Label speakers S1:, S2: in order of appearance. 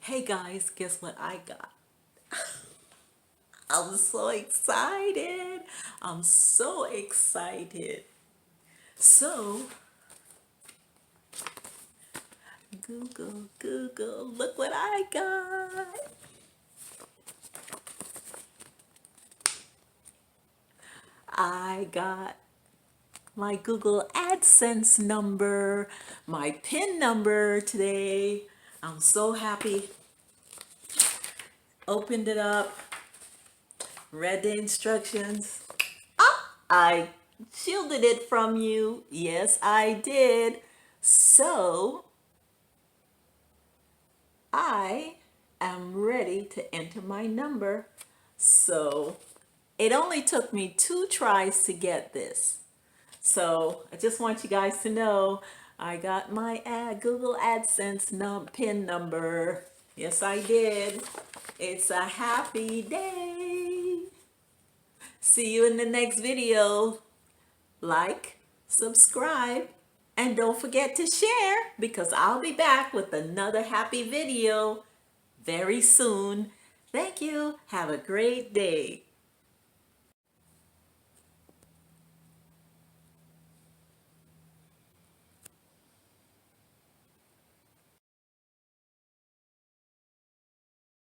S1: Hey guys, guess what I got? I'm so excited. I'm so excited. So, Google, look what I got. I got my Google AdSense number, my PIN number today. I'm so happy. Opened it up, read the instructions. I shielded it from you. Yes, I did. So, I am ready to enter my number. So, it only took me 2 tries to get this. So, I just want you guys to know I got my Google AdSense PIN number. Yes, I did. It's a happy day. See you in the next video. Like, subscribe, and don't forget to share because I'll be back with another happy video very soon. Thank you. Have a great day.